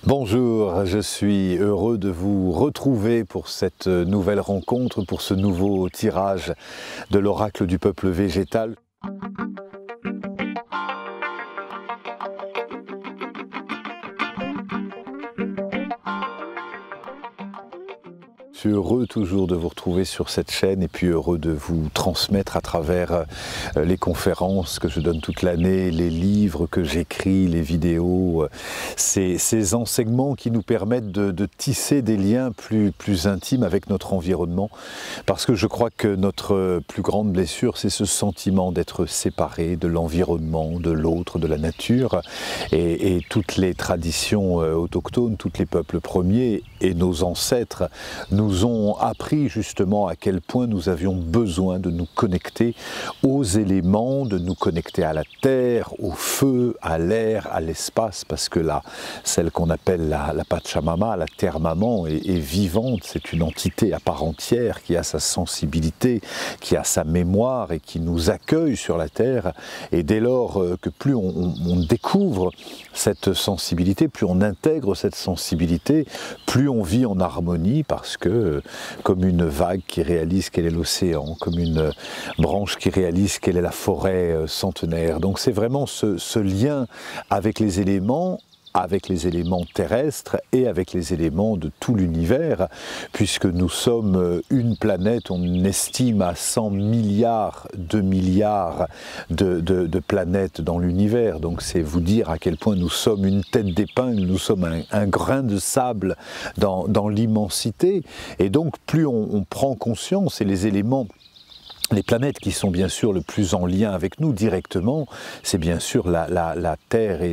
Bonjour, je suis heureux de vous retrouver pour cette nouvelle rencontre, pour ce nouveau tirage de l'oracle du peuple végétal. Je suis heureux toujours de vous retrouver sur cette chaîne et puis heureux de vous transmettre à travers les conférences que je donne toute l'année, les livres que j'écris, les vidéos, ces enseignements qui nous permettent de tisser des liens plus intimes avec notre environnement, parce que je crois que notre plus grande blessure, c'est ce sentiment d'être séparé de l'environnement, de l'autre, de la nature, et toutes les traditions autochtones, tous les peuples premiers et nos ancêtres nous ont appris justement à quel point nous avions besoin de nous connecter aux éléments, de nous connecter à la terre, au feu, à l'air, à l'espace, parce que là, celle qu'on appelle la Pachamama, la terre-maman, est vivante, c'est une entité à part entière qui a sa sensibilité, qui a sa mémoire et qui nous accueille sur la terre. Et dès lors que plus on découvre cette sensibilité, plus on intègre cette sensibilité, plus on vit en harmonie, parce que comme une vague qui réalise quel est l'océan, comme une branche qui réalise quelle est la forêt centenaire. Donc c'est vraiment ce lien avec les éléments terrestres et avec les éléments de tout l'univers, puisque nous sommes une planète, on estime à 100 milliards de planètes dans l'univers. Donc c'est vous dire à quel point nous sommes une tête d'épingle, nous sommes un grain de sable dans l'immensité. Et donc plus on prend conscience, et les planètes qui sont bien sûr le plus en lien avec nous directement, c'est bien sûr la Terre,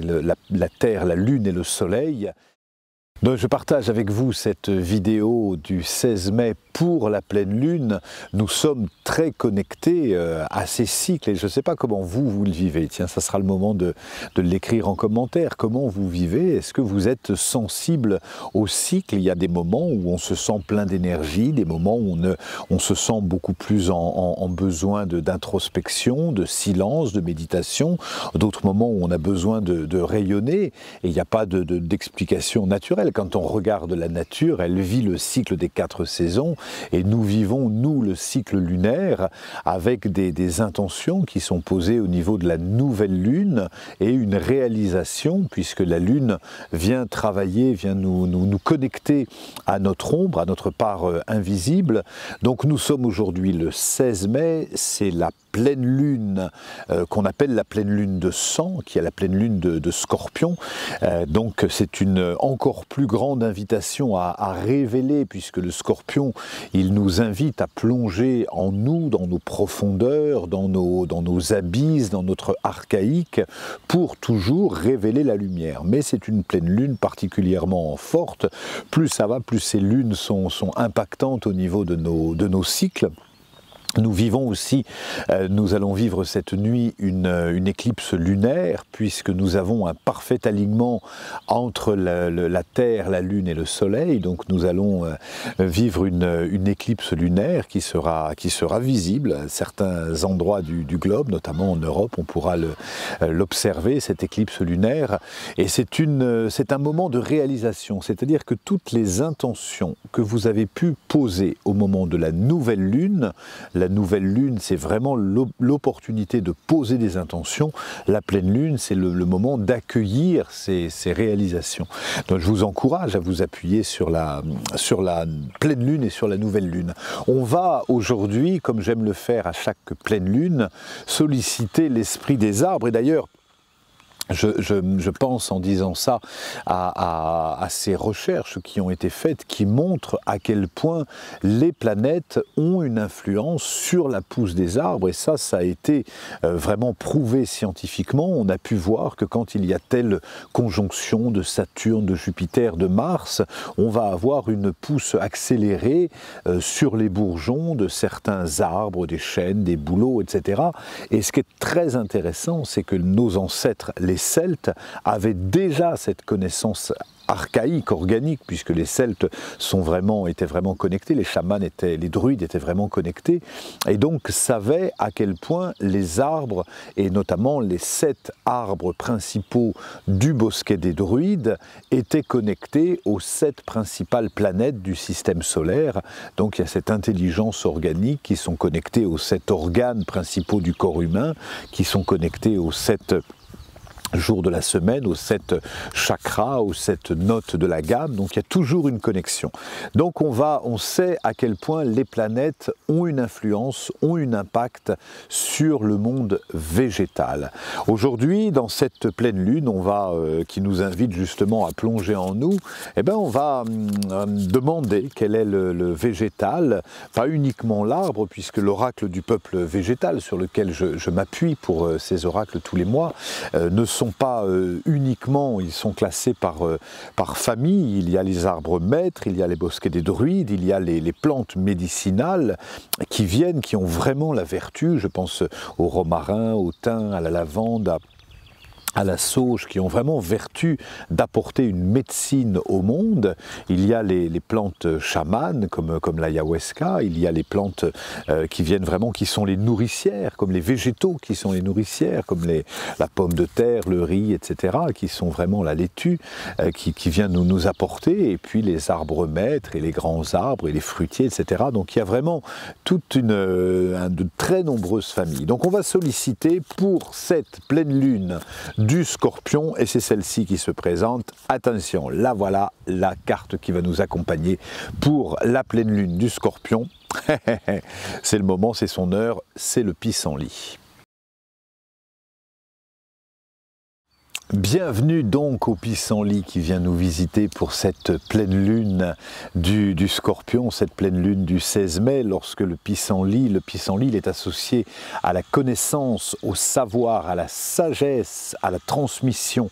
la Lune et le Soleil. Donc je partage avec vous cette vidéo du 16 mai pour la pleine lune. Nous sommes très connectés à ces cycles et je ne sais pas comment vous le vivez. Tiens, ça sera le moment de l'écrire en commentaire. Comment vous vivez? Est-ce que vous êtes sensible aux cycles? Il y a des moments où on se sent plein d'énergie, des moments où on se sent beaucoup plus en besoin d'introspection, de silence, de méditation. D'autres moments où on a besoin de rayonner et il n'y a pas d'explication naturelle. Quand on regarde la nature, elle vit le cycle des 4 saisons et nous vivons, nous, le cycle lunaire avec des intentions qui sont posées au niveau de la nouvelle lune et une réalisation, puisque la lune vient travailler, vient nous connecter à notre ombre, à notre part invisible. Donc nous sommes aujourd'hui le 16 mai, c'est la pleine lune qu'on appelle la pleine lune de sang, qui est la pleine lune de Scorpion. Donc c'est une encore plus grande invitation à révéler, puisque le Scorpion, il nous invite à plonger en nous, dans nos profondeurs, dans nos abysses, dans notre archaïque, pour toujours révéler la lumière. Mais c'est une pleine lune particulièrement forte. Plus ça va, plus ces lunes sont impactantes au niveau de nos cycles. Nous vivons aussi, nous allons vivre cette nuit une éclipse lunaire, puisque nous avons un parfait alignement entre la Terre, la Lune et le Soleil. Donc nous allons vivre une éclipse lunaire qui sera visible à certains endroits du globe, notamment en Europe. On pourra l'observer, cette éclipse lunaire. Et c'est un moment de réalisation, c'est-à-dire que toutes les intentions que vous avez pu poser au moment de la nouvelle lune, la nouvelle lune, c'est vraiment l'opportunité de poser des intentions. La pleine lune, c'est le moment d'accueillir ces réalisations. Donc je vous encourage à vous appuyer sur la pleine lune et sur la nouvelle lune. On va aujourd'hui, comme j'aime le faire à chaque pleine lune, solliciter l'esprit des arbres. Et d'ailleurs, je pense en disant ça à ces recherches qui ont été faites, qui montrent à quel point les planètes ont une influence sur la pousse des arbres, et ça a été vraiment prouvé scientifiquement. On a pu voir que quand il y a telle conjonction de Saturne, de Jupiter, de Mars, on va avoir une pousse accélérée sur les bourgeons de certains arbres, des chênes, des bouleaux, etc. Et ce qui est très intéressant, c'est que nos ancêtres, les les Celtes avaient déjà cette connaissance archaïque, organique, puisque les Celtes étaient vraiment connectés, les druides étaient vraiment connectés, et donc savaient à quel point les arbres, et notamment les 7 arbres principaux du bosquet des druides, étaient connectés aux 7 principales planètes du système solaire. Donc il y a cette intelligence organique qui sont connectés aux 7 organes principaux du corps humain, qui sont connectés aux 7 jours de la semaine, aux 7 chakras, aux 7 notes de la gamme, donc il y a toujours une connexion. Donc on sait à quel point les planètes ont une influence, ont un impact sur le monde végétal. Aujourd'hui, dans cette pleine lune, qui nous invite justement à plonger en nous, on va demander quel est le végétal, pas uniquement l'arbre, puisque l'oracle du peuple végétal, sur lequel je m'appuie pour ces oracles tous les mois, ne sont pas uniquement, ils sont classés par famille. Il y a les arbres maîtres, il y a les bosquets des druides, il y a les plantes médicinales qui ont vraiment la vertu, je pense au romarin, au thym, à la lavande, à la sauge, qui ont vraiment vertu d'apporter une médecine au monde. Il y a les plantes chamanes, comme l'ayahuasca, il y a les plantes qui sont les nourricières, comme les végétaux qui sont les nourricières, comme la pomme de terre, le riz, etc., qui sont vraiment la laitue, qui vient nous apporter, et puis les arbres maîtres, et les grands arbres, et les fruitiers, etc. Donc il y a vraiment de très nombreuses familles. Donc on va solliciter pour cette pleine lune du Scorpion, et c'est celle-ci qui se présente. Attention, là voilà la carte qui va nous accompagner pour la pleine lune du Scorpion. C'est le moment, c'est son heure, c'est le pissenlit. Bienvenue donc au pissenlit qui vient nous visiter pour cette pleine lune du Scorpion, cette pleine lune du 16 mai, lorsque le pissenlit il est associé à la connaissance, au savoir, à la sagesse, à la transmission.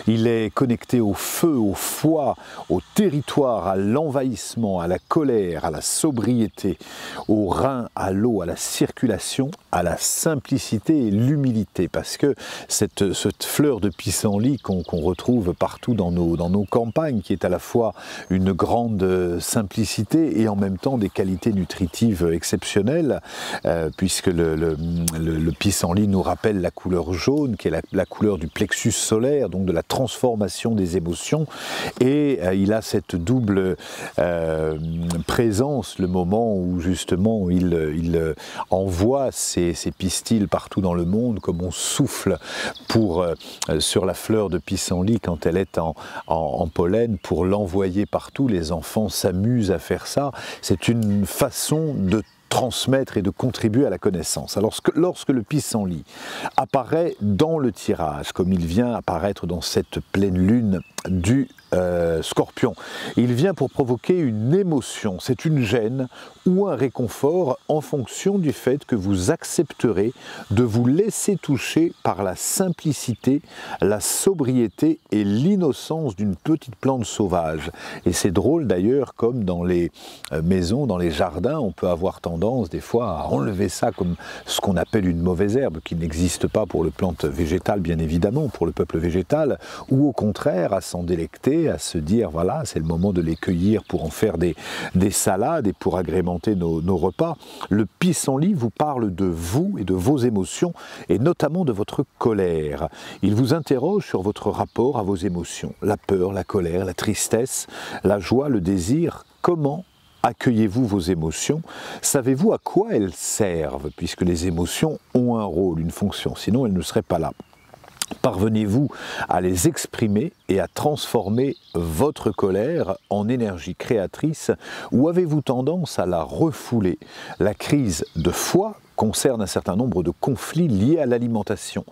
Il est connecté au feu, au foie, au territoire, à l'envahissement, à la colère, à la sobriété, au rein, à l'eau, à la circulation, à la simplicité et l'humilité, parce que cette fleur de pissenlit qu'on retrouve partout dans nos campagnes, qui est à la fois une grande simplicité et en même temps des qualités nutritives exceptionnelles, puisque le pissenlit nous rappelle la couleur jaune, qui est la couleur du plexus solaire, donc de la transformation des émotions, et il a cette double présence, le moment où justement il envoie ses pistils partout dans le monde, comme on souffle sur la fleur de pissenlit quand elle est en pollen, pour l'envoyer partout. Les enfants s'amusent à faire ça. C'est une façon de transmettre et de contribuer à la connaissance. Alors lorsque le pissenlit apparaît dans le tirage, comme il vient apparaître dans cette pleine lune du Scorpion, il vient pour provoquer une émotion, c'est une gêne ou un réconfort en fonction du fait que vous accepterez de vous laisser toucher par la simplicité, la sobriété et l'innocence d'une petite plante sauvage. Et c'est drôle d'ailleurs, comme dans les maisons, dans les jardins, on peut avoir tendance des fois à enlever ça comme ce qu'on appelle une mauvaise herbe, qui n'existe pas pour le plante végétale, bien évidemment, pour le peuple végétal, ou au contraire à s'en délecter, à se dire voilà, c'est le moment de les cueillir pour en faire des salades et pour agrémenter nos repas. Le pissenlit vous parle de vous et de vos émotions, et notamment de votre colère. Il vous interroge sur votre rapport à vos émotions, la peur, la colère, la tristesse, la joie, le désir. Comment accueillez-vous vos émotions? Savez-vous à quoi elles servent, puisque les émotions ont un rôle, une fonction, sinon elles ne seraient pas là? Parvenez-vous à les exprimer et à transformer votre colère en énergie créatrice, ou avez-vous tendance à la refouler? La crise de foie concerne un certain nombre de conflits liés à l'alimentation,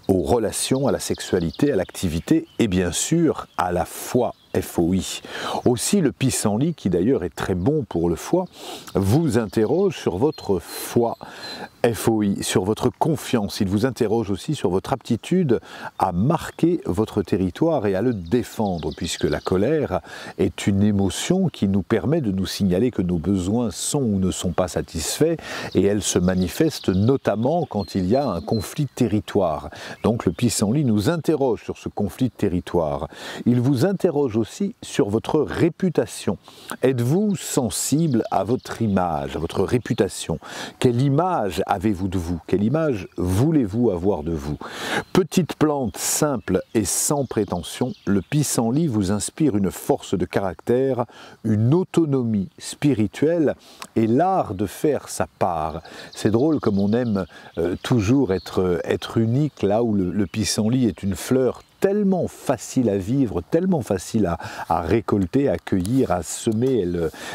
aux relations, à la sexualité, à l'activité et bien sûr à la foi FOI. Aussi, le pissenlit, qui d'ailleurs est très bon pour le foie, vous interroge sur votre foi, FOI, sur votre confiance. Il vous interroge aussi sur votre aptitude à marquer votre territoire et à le défendre, puisque la colère est une émotion qui nous permet de nous signaler que nos besoins sont ou ne sont pas satisfaits, et elle se manifeste notamment quand il y a un conflit de territoire. Donc le pissenlit nous interroge sur ce conflit de territoire. Il vous interroge aussi sur votre réputation. Êtes-vous sensible à votre image, à votre réputation? Quelle image avez-vous de vous? Quelle image voulez-vous avoir de vous? Petite plante simple et sans prétention, le pissenlit vous inspire une force de caractère, une autonomie spirituelle et l'art de faire sa part. C'est drôle comme on aime toujours être unique, là où le pissenlit est une fleur tellement facile à vivre, tellement facile à récolter, à cueillir, à semer.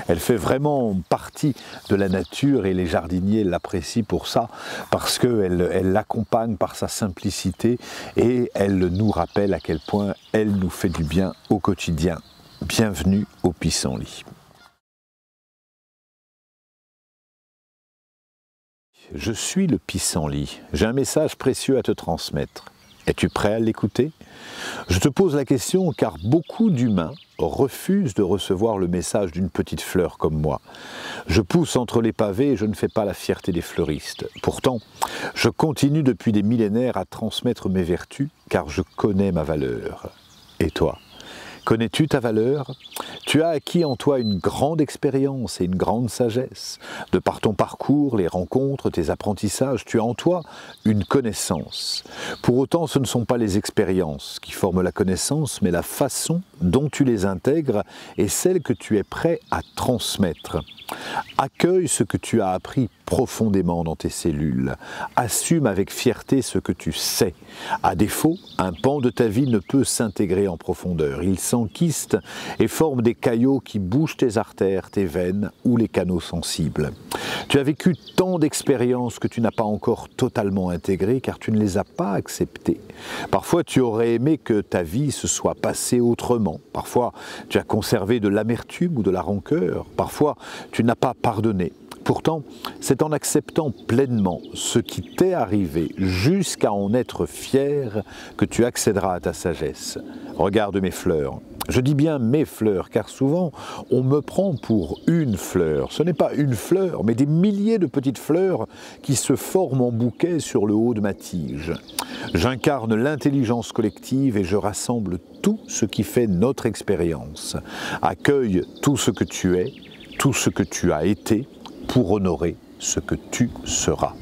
Elle fait vraiment partie de la nature et les jardiniers l'apprécient pour ça, parce qu'elle l'accompagne par sa simplicité et elle nous rappelle à quel point elle nous fait du bien au quotidien. Bienvenue au pissenlit. Je suis le pissenlit. J'ai un message précieux à te transmettre. Es-tu prêt à l'écouter? Je te pose la question car beaucoup d'humains refusent de recevoir le message d'une petite fleur comme moi. Je pousse entre les pavés et je ne fais pas la fierté des fleuristes. Pourtant, je continue depuis des millénaires à transmettre mes vertus car je connais ma valeur. Et toi? Connais-tu ta valeur? Tu as acquis en toi une grande expérience et une grande sagesse. De par ton parcours, les rencontres, tes apprentissages, tu as en toi une connaissance. Pour autant, ce ne sont pas les expériences qui forment la connaissance, mais la façon dont tu les intègres est celle que tu es prêt à transmettre. Accueille ce que tu as appris profondément dans tes cellules. Assume avec fierté ce que tu sais. À défaut, un pan de ta vie ne peut s'intégrer en profondeur. Il s'enquiste et forme des caillots qui bougent tes artères, tes veines ou les canaux sensibles. Tu as vécu tant d'expériences que tu n'as pas encore totalement intégrées car tu ne les as pas acceptées. Parfois, tu aurais aimé que ta vie se soit passée autrement. Parfois, tu as conservé de l'amertume ou de la rancœur. Parfois, tu n'as pas pardonné. Pourtant, c'est en acceptant pleinement ce qui t'est arrivé jusqu'à en être fier que tu accéderas à ta sagesse. Regarde mes fleurs. Je dis bien mes fleurs, car souvent on me prend pour une fleur. Ce n'est pas une fleur, mais des milliers de petites fleurs qui se forment en bouquet sur le haut de ma tige. J'incarne l'intelligence collective et je rassemble tout ce qui fait notre expérience. Accueille tout ce que tu es, tout ce que tu as été, pour honorer ce que tu seras.